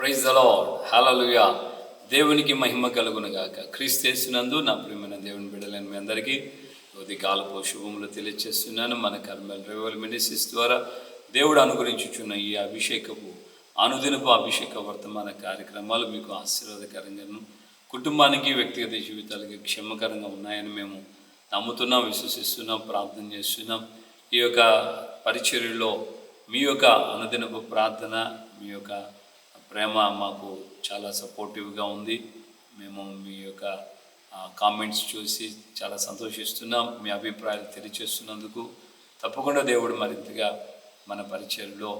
Praise the lord, హల్లెలూయా. దేవునికి మహిమ కలుగును గాక. క్రీస్తు యేసునందు నా ప్రియమైన దేవుని బిడ్డలైన మీ అందరికీ ఉదయకాలపు శుభములు తెలియజేస్తున్నాను. మన కర్మల్ రివైవల్ మినిస్ట్రీస్ ద్వారా దేవుడు అనుగ్రహించుచున్న ఈ అభిషేకపు అనుదినపు అభిషేక వర్తమాన కార్యక్రమాలు మీకు ఆశీర్వాదకరంగాను, కుటుంబానికి వ్యక్తిగత జీవితాలకి క్షేమకరంగా ఉన్నాయని మేము నమ్ముతున్నాం, విశ్వసిస్తున్నాం, ప్రార్థన చేస్తున్నాం. ఈ యొక్క పరిచర్యలో మీ యొక్క అనుదినపు ప్రార్థన, మీ యొక్క ప్రేమ మాకు చాలా సపోర్టివ్గా ఉంది. మేము మీ యొక్క కామెంట్స్ చూసి చాలా సంతోషిస్తున్నాం. మీ అభిప్రాయాలు తెలియచేస్తున్నందుకు తప్పకుండా దేవుడు మరింతగా మన పరిచర్యలో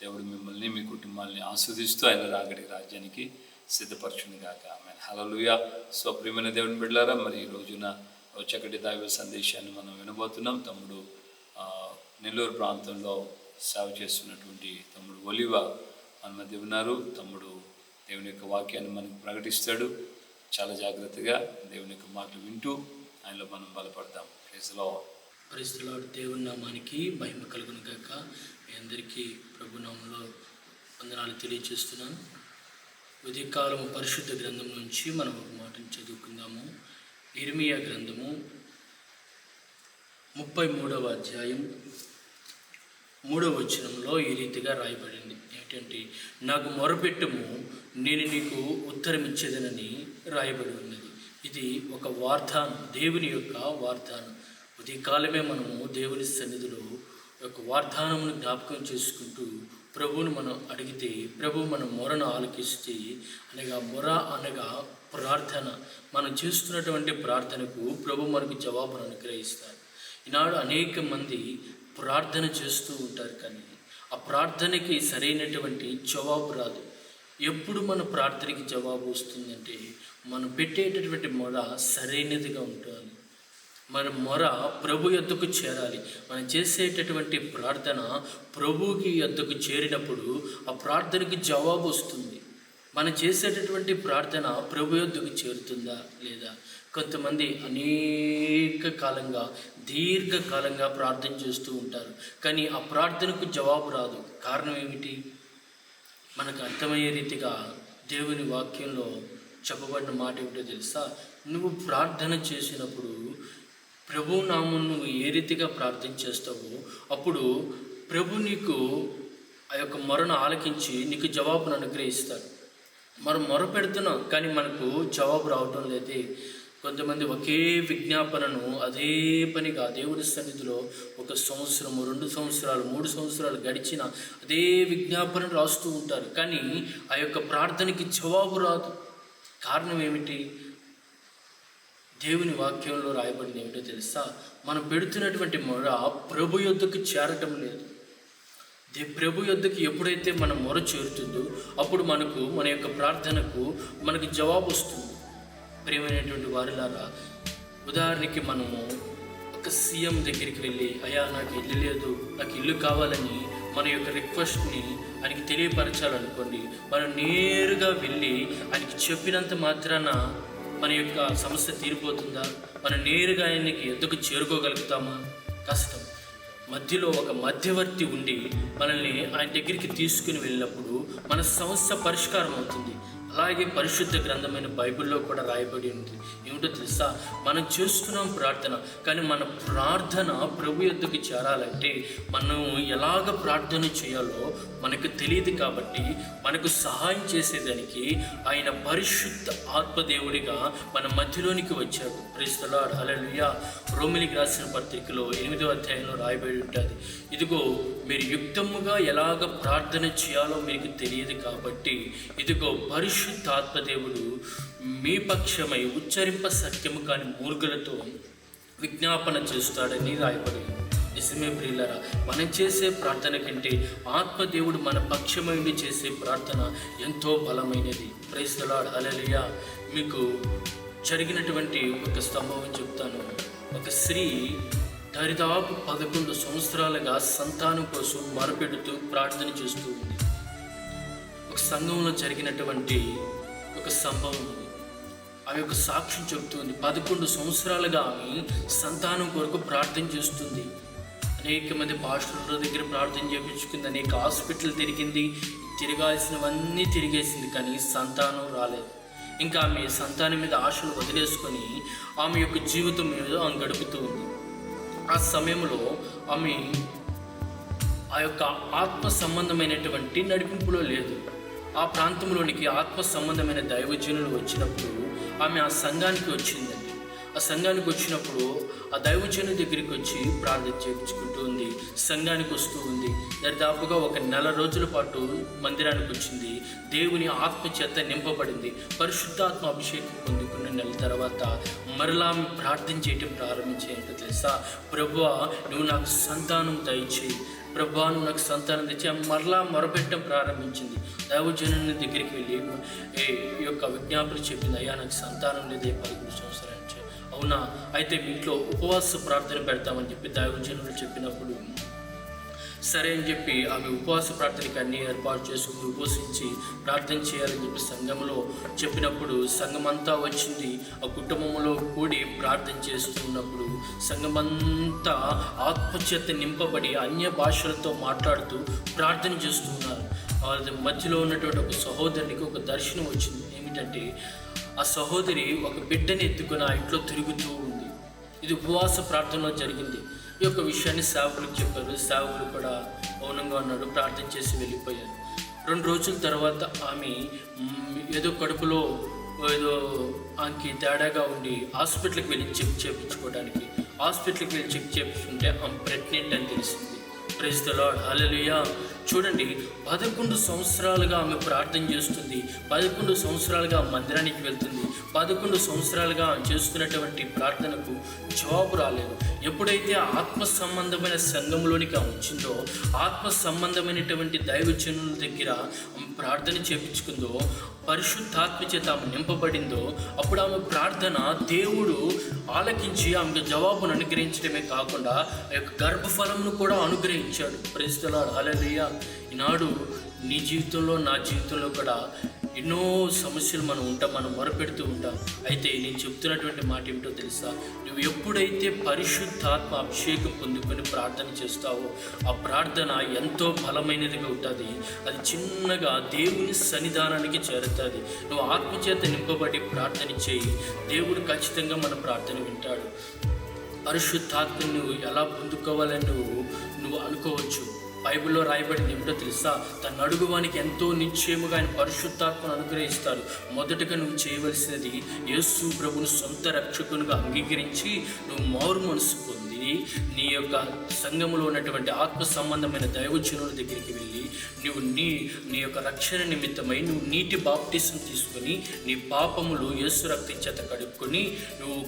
దేవుడు మిమ్మల్ని, మీ కుటుంబాన్ని ఆస్వాదిస్తూ ఆయన రాగడి రాజ్యానికి సిద్ధపరచును గాక. ఆమేన్, హల్లెలూయా. సో ప్రియమైన దేవుని బిడ్డలారా, మరి ఈ రోజున చక్కటి దైవ సందేశాన్ని మనం వినబోతున్నాం. తమ్ముడు నెల్లూరు ప్రాంతంలో సేవ చేస్తున్నటువంటి తమ్ముడు ఒలివ మన మధ్య ఉన్నారు. తమ్ముడు దేవుని యొక్క వాక్యాన్ని మనకు ప్రకటిస్తాడు. చాలా జాగ్రత్తగా దేవుని యొక్క మాటలు వింటూ ఆయనలో మనం బలపడతాం. Praise the Lord. Praise the Lord. దేవుని నామానికి మహిమ కలుగును గాక. మీ అందరికీ ప్రభు నామములో వందనాలు తెలియజేస్తున్నాను. ఉదయకాలము పరిశుద్ధ గ్రంథం నుంచి మనం ఒక మాటను చదువుకుందాము. ఇర్మియా గ్రంథము 33వ అధ్యాయం 3వ వచనంలో ఈ రీతిగా రాయబడింది. ఏంటంటే, నాకు మొరపెట్టుము, నేను నీకు ఉత్తరం ఇచ్చేదనని రాయబడి ఉన్నది. ఇది ఒక వాగ్దానం, దేవుని యొక్క వాగ్దానం. ఉదయకాలమే మనము దేవుని సన్నిధిలో ఒక వాగ్దానమును జ్ఞాపకం చేసుకుంటూ ప్రభువును మనం అడిగితే, ప్రభు మన మొరను ఆలకిస్తే, అనగా ప్రార్థన, మనం చేస్తున్నటువంటి ప్రార్థనకు ప్రభు మనకు జవాబును అనుగ్రహిస్తారు. ఈనాడు అనేక మంది ప్రార్థన చేస్తూ ఉంటారు, కానీ ఆ ప్రార్థనకి సరైనటువంటి జవాబు రాదు. ఎప్పుడు మన ప్రార్థనకి జవాబు వస్తుందంటే, మనం పెట్టేటటువంటి మొర సరైనదిగా ఉంటుంది. మన మొర ప్రభు యొద్దకు చేరాలి. మనం చేసేటటువంటి ప్రార్థన ప్రభువుకి యొద్దకు చేరినప్పుడు ఆ ప్రార్థనకి జవాబు వస్తుంది. మనం చేసేటటువంటి ప్రార్థన ప్రభు యొద్దకు చేరుతుందా లేదా? కొంతమంది అనేక కాలంగా, దీర్ఘకాలంగా ప్రార్థన చేస్తూ ఉంటారు, కానీ ఆ ప్రార్థనకు జవాబు రాదు. కారణం ఏమిటి? మనకు అర్థమయ్యే రీతిగా దేవుని వాక్యంలో చెప్పబడిన మాట ఏమిటో తెలుసా? నువ్వు ప్రార్థన చేసినప్పుడు ప్రభు నామం నువ్వు ఏ రీతిగా ప్రార్థన చేస్తావో అప్పుడు ప్రభు నీకు ఆ యొక్క మొరను ఆలకించి నీకు జవాబును అనుగ్రహిస్తాడు. మనం మొర పెడుతున్నాం, కానీ మనకు జవాబు రావటం లేదే. కొంతమంది ఒకే విజ్ఞాపనను అదే పనిగా దేవుడి సన్నిధిలో 1 సంవత్సరము, 2 సంవత్సరాలు, 3 సంవత్సరాలు గడిచిన అదే విజ్ఞాపన రాస్తూ ఉంటారు, కానీ ఆ యొక్క ప్రార్థనకి జవాబు రాదు. కారణం ఏమిటి? దేవుని వాక్యంలో రాయబడింది ఏమిటో తెలుసా? మనం పెడుతున్నటువంటి మొర ప్రభు యొద్దకు చేరటం లేదు. ప్రభు యొద్దకు ఎప్పుడైతే మన మొర చేరుతుందో అప్పుడు మన యొక్క ప్రార్థనకు మనకు జవాబు వస్తుంది. ప్రియమైనటువంటి వారిలారా, ఉదాహరణకి మనము ఒక సీఎం దగ్గరికి వెళ్ళి, అయ్యా నాకు ఇల్లు లేదు, నాకు ఇల్లు కావాలని మన యొక్క రిక్వెస్ట్ని ఆయనకి తెలియపరచాలనుకోండి. మనం నేరుగా వెళ్ళి ఆయనకి చెప్పినంత మాత్రాన మన యొక్క సమస్య తీరిపోతుందా? మనం నేరుగా ఆయనకి ఎద్దుకు చేరుకోగలుగుతామా? కష్టం. మధ్యలో ఒక మధ్యవర్తి ఉండి మనల్ని ఆయన దగ్గరికి తీసుకుని వెళ్ళినప్పుడు మన సమస్య పరిష్కారం అవుతుంది. అలాగే పరిశుద్ధ గ్రంథమైన బైబిల్లో కూడా రాయబడి ఉంది. ఏమిటో తెలుసా? మనం చేస్తున్నాం ప్రార్థన, కానీ మన ప్రార్థన ప్రభు యొద్దకు చేరాలంటే మనం ఎలాగ ప్రార్థన చేయాలో మనకు తెలియదు. కాబట్టి మనకు సహాయం చేసేదానికి ఆయన పరిశుద్ధ ఆత్మదేవుడిగా మన మధ్యలోనికి వచ్చాడు. ప్రైజ్ ది లార్డ్, హల్లెలూయా. రోమిలికి రాసిన పత్రికలో 8వ అధ్యాయంలో రాయబడి ఉంటుంది, ఇదిగో మీరు యుక్తముగా ఎలాగ ప్రార్థన చేయాలో మీకు తెలియదు, కాబట్టి ఇదిగో పరిశుద్ధాత్మదేవుడు మీ పక్షమై ఉచ్చరింప సత్యము కాని మూర్ఖులతో విజ్ఞాపన చేస్తాడని రాయబడి. నిజమే ప్రియులారా, మనం చేసే ప్రార్థన కంటే ఆత్మదేవుడు మన పక్షమై చేసే ప్రార్థన ఎంతో బలమైనది. ప్రైజ్ ది లార్డ్, హల్లెలూయా. మీకు జరిగినటువంటి ఒక సంభవం చెప్తాను. ఒక స్త్రీ దరిదాపు 11 సంవత్సరాలుగా సంతానం కోసం మొరపెడుతూ ప్రార్థన చేస్తూ ఉంది. ఒక సంఘంలో జరిగినటువంటి ఒక సంభవం, ఆమె యొక్క సాక్ష్యం చెబుతుంది. 11 సంవత్సరాలుగా ఆమె సంతానం కొరకు ప్రార్థన చేస్తుంది. అనేక మంది పాస్టర్ల దగ్గర ప్రార్థన చేయించుకుంది, అనేక హాస్పిటల్ తిరిగింది, తిరగాల్సినవన్నీ తిరిగేసింది, కానీ సంతానం రాలేదు. ఇంకా ఆమె సంతానం మీద ఆశలు వదిలేసుకొని ఆమె యొక్క జీవితం మీద ఆమె గడుపుతూ ఉంది. ఆ సమయంలో ఆమె ఆ యొక్క ఆత్మ సంబంధమైనటువంటి నడిపింపులో లేదు. ఆ ప్రాంతంలోనికి ఆత్మ సంబంధమైన దైవజనులు వచ్చినప్పుడు ఆమె ఆ సంఘానికి వచ్చిందండి. ఆ సంఘానికి వచ్చినప్పుడు ఆ దైవజనుల దగ్గరికి వచ్చి ప్రార్థన చేయించుకుంటూ ఉంది, సంఘానికి వస్తూ ఉంది. దాదాపుగా ఒక 1 నెల రోజుల పాటు మందిరానికి వచ్చింది. దేవుని ఆత్మ చేత నింపబడింది. పరిశుద్ధాత్మ అభిషేకం పొందుకున్న నెల తర్వాత మరలా ఆమె ప్రార్థన చేయటం ప్రారంభించేంటో తెలుసా, ప్రభువా నువ్వు నాకు సంతానం దయచేయి, ప్రభువా నువ్వు నాకు సంతానం తెచ్చి మరలా మొరపెట్టడం ప్రారంభించింది. దైవజనుని దగ్గరికి వెళ్ళి ఈ యొక్క విజ్ఞాపన చెప్పింది, అయ్యా నాకు సంతానం లేదే 11 సంవత్సరాల నుంచి. అవునా, అయితే మీ ఇంట్లో ఉపవాస ప్రార్థన పెడతామని చెప్పి దైవజనులు చెప్పినప్పుడు సరే అని చెప్పి ఆమె ఉపవాస ప్రార్థనకి అన్ని ఏర్పాటు చేసుకుని ఉపవసించి ప్రార్థన చేయాలని చెప్పి సంఘంలో చెప్పినప్పుడు సంఘమంతా వచ్చింది. ఆ కుటుంబంలో కూడి ప్రార్థన చేస్తున్నప్పుడు సంఘమంతా ఆత్మచేత నింపబడి అన్య భాషలతో మాట్లాడుతూ ప్రార్థన చేస్తున్నారు. వాళ్ళ మధ్యలో ఉన్నటువంటి ఒక సహోదరునికి ఒక దర్శనం వచ్చింది. ఏమిటంటే ఆ సహోదరి ఒక బిడ్డని ఎత్తుకుని ఆ ఇంట్లో తిరుగుతూ ఉంది. ఇది ఉపవాస ప్రార్థనలో జరిగింది. ఈ యొక్క విషయాన్ని సేవకులకు చెప్పారు. సేవకులు కూడా మౌనంగా ఉన్నాడు, ప్రార్థన చేసి వెళ్ళిపోయారు. 2 రోజుల తర్వాత ఆమె ఏదో కడుపులో ఏదో ఆమెకి తేడాగా ఉండి హాస్పిటల్కి వెళ్ళి చెక్ చేయించుకోవడానికి హాస్పిటల్కి వెళ్ళి చెక్ చేయించుకుంటే ఆమె ప్రెగ్నెంట్ అని తెలిసింది. ప్రైజ్ ది లార్డ్, హల్లెలూయా. చూడండి, 11 సంవత్సరాలుగా ఆమె ప్రార్థన చేస్తుంది, 11 సంవత్సరాలుగా మందిరానికి వెళ్తుంది, 11 సంవత్సరాలుగా చేస్తున్నటువంటి ప్రార్థనకు జవాబు రాలేదు. ఎప్పుడైతే ఆత్మ సంబంధమైన సంఘంలోనికి ఆమె వచ్చిందో, ఆత్మ సంబంధమైనటువంటి దైవజనుల దగ్గర ప్రార్థన చేపించుకుందో, పరిశుద్ధాత్మ చేత ఆమె నింపబడిందో, అప్పుడు ఆమె ప్రార్థన దేవుడు ఆలకించి ఆమెకు జవాబును అనుగ్రహించడమే కాకుండా ఆ యొక్క గర్భఫలంను కూడా అనుగ్రహించాడు. ప్రైజ్ ది లార్డ్, హల్లెలూయా. ఈనాడు నీ జీవితంలో నా జీవితంలో కూడా ఎన్నో సమస్యలు మనం మొరపెడుతూ ఉంటాం. అయితే నేను చెప్తున్నటువంటి మాట ఏమిటో తెలుసా, నువ్వు ఎప్పుడైతే పరిశుద్ధాత్మ అభిషేకం పొందుకొని ప్రార్థన చేస్తావో ఆ ప్రార్థన ఎంతో బలమైనదిగా ఉంటుంది. అది చిన్నగా దేవుని సన్నిధానానికి చేరుతుంది. నువ్వు ఆత్మచేత నింపబడి ప్రార్థన చేయి, దేవుడు ఖచ్చితంగా మన ప్రార్థన వింటాడు. పరిశుద్ధాత్మను నువ్వు ఎలా పొందుకోవాలని నువ్వు అనుకోవచ్చు. బైబిల్లో రాయబడింది ఏమిటో తెలుసా, తను అడుగువానికి ఎంతో నిశ్చయముగా ఆయన పరిశుద్ధాత్మను అనుగ్రహిస్తారు. మొదటగా నువ్వు చేయవలసినది యేసు ప్రభుని సొంత రక్షకునిగా అంగీకరించి నువ్వు మారు మనసు పొంది నీ యొక్క సంఘములో ఉన్నటువంటి ఆత్మ సంబంధమైన దైవజనుల దగ్గరికి వెళ్ళి నువ్వు నీ యొక్క రక్షణ నిమిత్తమై నువ్వు నీటి బాప్టిజం తీసుకొని నీ పాపములు యేసు రక్తం చేత కడుక్కొని నువ్వు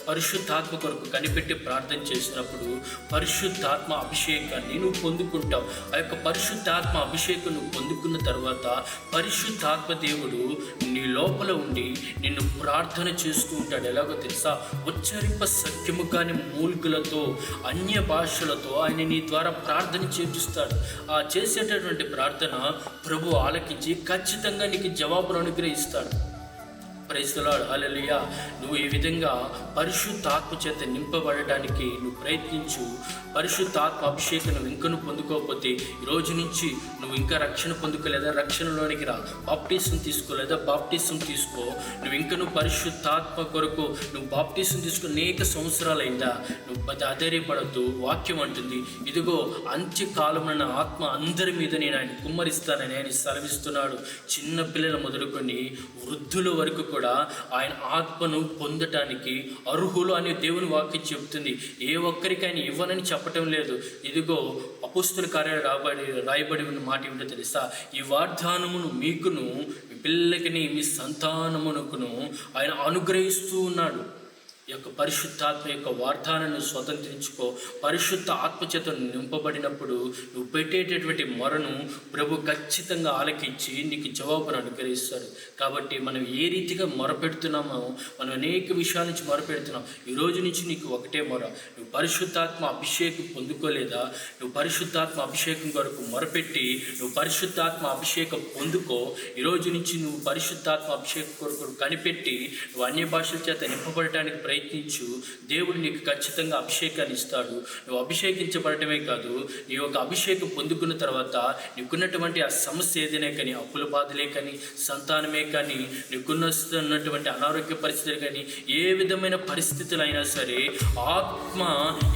పరిశుద్ధాత్మ కొరకు కనిపెట్టి ప్రార్థన చేసినప్పుడు పరిశుద్ధాత్మ అభిషేకాన్ని నువ్వు పొందుకుంటావు. ఆ యొక్క పరిశుద్ధాత్మ అభిషేకం నువ్వు పొందుకున్న తర్వాత పరిశుద్ధాత్మ దేవుడు నీ లోపల ఉండి నిన్ను ప్రార్థన చేస్తూ ఉంటాడు. ఎలాగో తెలుసా, ఉచ్చరింప సత్యము కాని మూల్గులతో అన్య భాషలతో ఆయన నీ ద్వారా ప్రార్థన చేపిస్తాడు. ఆ చేసేటటువంటి ప్రార్థన ప్రభు ఆలకించి ఖచ్చితంగా నీకు జవాబును అనుగ్రహిస్తాడు. ప్రైజ్ ది లార్డ్, హల్లెలూయా. నువ్వు ఈ విధంగా పరిశుద్ధాత్మ చేత నింపబడడానికి నువ్వు ప్రయత్నించు. పరిశుద్ధాత్మ అభిషేకం నువ్వు ఇంకను పొందుకోకపోతే ఈ రోజు నుంచి నువ్వు ఇంకా రక్షణ పొందుకోలేదా, రక్షణలోనికి రా. బాప్టిజం తీసుకోలేదా, బాప్టిజం తీసుకో. నువ్వు ఇంకను పరిశుద్ధాత్మ కొరకు నువ్వు బాప్టిజం తీసుకుని అనేక సంవత్సరాలైందా, నువ్వు ఆధైర్యపడద్దు. వాక్యం అంటుంది, ఇదిగో అంత్యకాలమైన ఆత్మ అందరి మీద నేను ఆయన కుమ్మరిస్తానని ఆయన సెలవిస్తున్నాడు. చిన్న పిల్లల మొదలుకొని వృద్ధుల వరకు కూడా ఆయన ఆత్మను పొందటానికి అర్హులు అనే దేవుని వాక్యం చెబుతుంది. ఏ ఒక్కరికి ఆయన ఇవ్వనని చెప్పటం లేదు. ఇదిగో అపోస్తుల కార్యాలు రాయబడి ఉన్న మాట ఏమిటో తెలుసా, ఈ వాగ్దానమును మీకును మీ పిల్లకిని మీ సంతానమునకును ఆయన అనుగ్రహిస్తూ ఉన్నాడు. ఈ యొక్క పరిశుద్ధాత్మ యొక్క వాగ్దానాన్ని స్వతంత్రించుకో. పరిశుద్ధ ఆత్మచేత నింపబడినప్పుడు నువ్వు పెట్టేటటువంటి మొరను ప్రభు ఖచ్చితంగా ఆలకించి నీకు జవాబును అనుగ్రహిస్తాడు. కాబట్టి మనం ఏ రీతిగా మొరపెడుతున్నామో మనం అనేక విషయాల నుంచి మొరపెడుతున్నాం. ఈ రోజు నుంచి నీకు ఒకటే మొర, నువ్వు పరిశుద్ధాత్మ అభిషేకం పొందుకోలేదా, నువ్వు పరిశుద్ధాత్మ అభిషేకం కొరకు మొరపెట్టి నువ్వు పరిశుద్ధాత్మ అభిషేకం పొందుకో. ఈరోజు నుంచి నువ్వు పరిశుద్ధాత్మ అభిషేకం కొరకు కనిపెట్టి నువ్వు అన్య భాషల చేత నింపబడటానికి ప్రయత్నించు, దేవుడు నీకు ఖచ్చితంగా అభిషేకాన్ని ఇస్తాడు. నువ్వు అభిషేకించబడటమే కాదు, నీ యొక్క అభిషేకం పొందుకున్న తర్వాత నీకున్నటువంటి ఆ సమస్య ఏదైనా కానీ, అప్పుల బాధలే కానీ, సంతానమే కానీ, నీకున్నటువంటి అనారోగ్య పరిస్థితులు కానీ, ఏ విధమైన పరిస్థితులైనా సరే ఆత్మ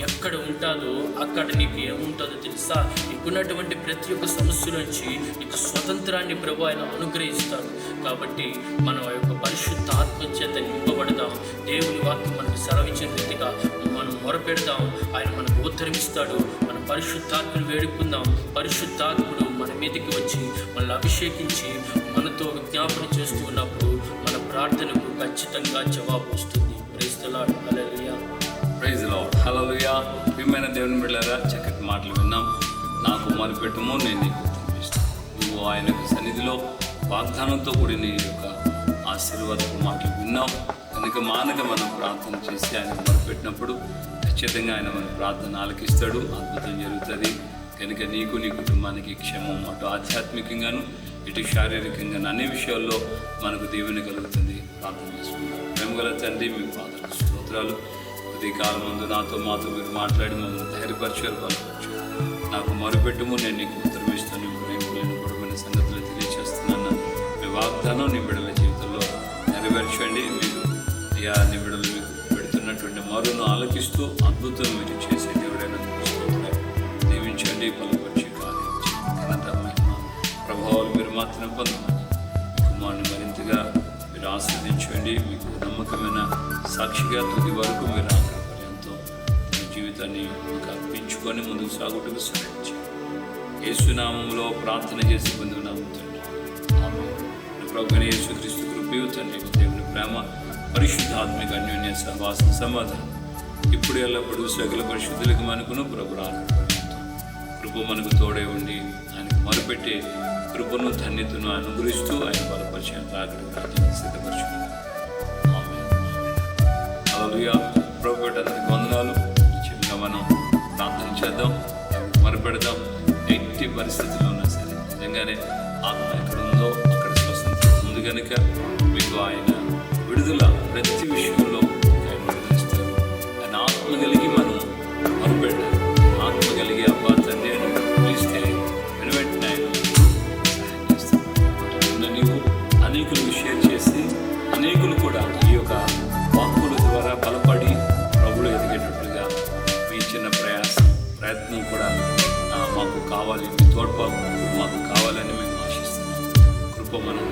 ఎక్కడ ఉంటుందో అక్కడ నీకు ఏముంటుందో తెలుసా? నీకున్నటువంటి ప్రతి ఒక్క సమస్య నుంచి నీకు స్వతంత్రాన్ని ప్రభు ఆయన అనుగ్రహిస్తాడు. కాబట్టి మనం ఆ యొక్క పరిశుద్ధ ఆత్మ చేత నింపబడదాం. దేవుని వాక్యం మనకు సెలవించిన రీతిగా మనం మొరపెడదాం. ఆయన మనకు ఉత్తరమిస్తాడు. మన పరిశుద్ధాత్మను వేడుకుందాం. పరిశుద్ధాత్ముడు మన మీదకి వచ్చి మనల్ని అభిషేకించి మనతో విజ్ఞాపన చేస్తూ ఉన్నప్పుడు మన ప్రార్థనకు ఖచ్చితంగా జవాబు వస్తుంది. Praise the Lord. Hallelujah. Praise the Lord. Hallelujah. ప్రియమైన దేవుని బిడ్డలారా, చక్కటి మాటలు విన్నాం. నాకు మొరపెట్టుము, నేను నీకు ఉత్తరమిస్తాను. నువ్వు ఆయన సన్నిధిలో వాగ్దానంతో కూడిన నీ యొక్క ఆశీర్వాదపు మాటలు విన్నాం కనుక మానక మనం ప్రార్థన చేసి ఆయన మొరపెట్టినప్పుడు ఖచ్చితంగా ఆయన మన ప్రార్థన ఆలకిస్తాడు. అద్భుతం జరుగుతుంది. కనుక నీకు నీ కుటుంబానికి క్షేమం, అటు ఆధ్యాత్మికంగాను ఇటు శారీరకంగాను అన్ని విషయాల్లో మనకు దీవెన కలుగుతుంది. ప్రార్థన చేసుకుంటాం. ప్రేమగల తండ్రి, మీ పాదాలకు స్తోత్రాలు. కొద్ది కాలం ముందు మాతో మీరు మాట్లాడి మమ్మల్ని ధైర్యపరిచారు, బలపరిచారు. నాకు మొరపెట్టుము, నేను నీకు ఉత్తరమిస్తాను. ప్రేమలేని గొడవైన సంగతులు తెలియజేస్తున్నాను. మీ వాగ్దానం నీ బిడ్డల జీవితంలో నెరవేర్చండి. మీరు అయ్యా నీ బిడ్డలు మీకు పెడుతున్నటువంటి మరును ఆలకిస్తూ అద్భుతం మీరు చేసే దేవుడైన స్తోత్రాలు. దీవించండి, బలపరిచి కార్యించండి. ఘనత, మహిమ, ప్రభావాలు మీరు మాత్రం పొందమని కుమారుని మరింతగా మీరు ఆస్వాదించండి. మీకు నమ్మకమైన సాక్షిగా తుది వరకు మీరు ఆగ్రహపర్యంతో మీ జీవితాన్ని మీకు అర్పించుకొని ముందుకు సాగుటకు సహాయం చేయండి. యేసునామంలో ప్రార్థన చేసి పొందుకున్నాము తండ్రి. ఆమేన్. ప్రభువైన యేసుక్రీస్తు కృపయు తండ్రి దేవుని ప్రేమ పరిశుద్ధాత్మిక అన్యోన్య సహవాస సమాధానం ఇప్పుడు ఎల్లప్పుడూ సకల పరిశుద్ధులకు మనకును ప్రభు కృప మనకు తోడే ఉండి ఆయనకు మొరపెట్టే కృపను ధన్యతను అనుగ్రహిస్తూ ఆయన బలపరిచయం రాకడి ప్రార్థన సిద్ధపరచుకున్నాం. హల్లెలూయా. ప్రభు పెట్టడానికి వందనాలు. చిన్నగా మనం ప్రార్థన చేద్దాం, మొరపెడదాం. ఎట్టి పరిస్థితుల్లో ఉన్నా సరే నిజంగానే ఆత్మ ఎక్కడ ఉందో అక్కడ స్వతంత్రం ఉంది కనుక మీకు ఆయన విడుదల ప్రతి విషయంలో ఆయన విడుదలిస్తారు. ఆయన ఆత్మ కలిగి మనం మొరపెట్టాలి. ఆత్మ కలిగి అబ్బా తండ్రి అని పిలిస్తే వెనువెంటనే ఆయన సహాయం చేస్తాడు. నీవు అనేకులకు షేర్ చేసి అనేకులు కూడా ఈ యొక్క వాక్కుల ద్వారా బలపడి ప్రభువులో ఎదిగేటట్లుగా మీ చిన్న ప్రయత్నం కూడా మాకు కావాలి. మీ తోడ్పాటు మాకు కావాలని మేము ఆశిస్తున్నాం. కృప మనం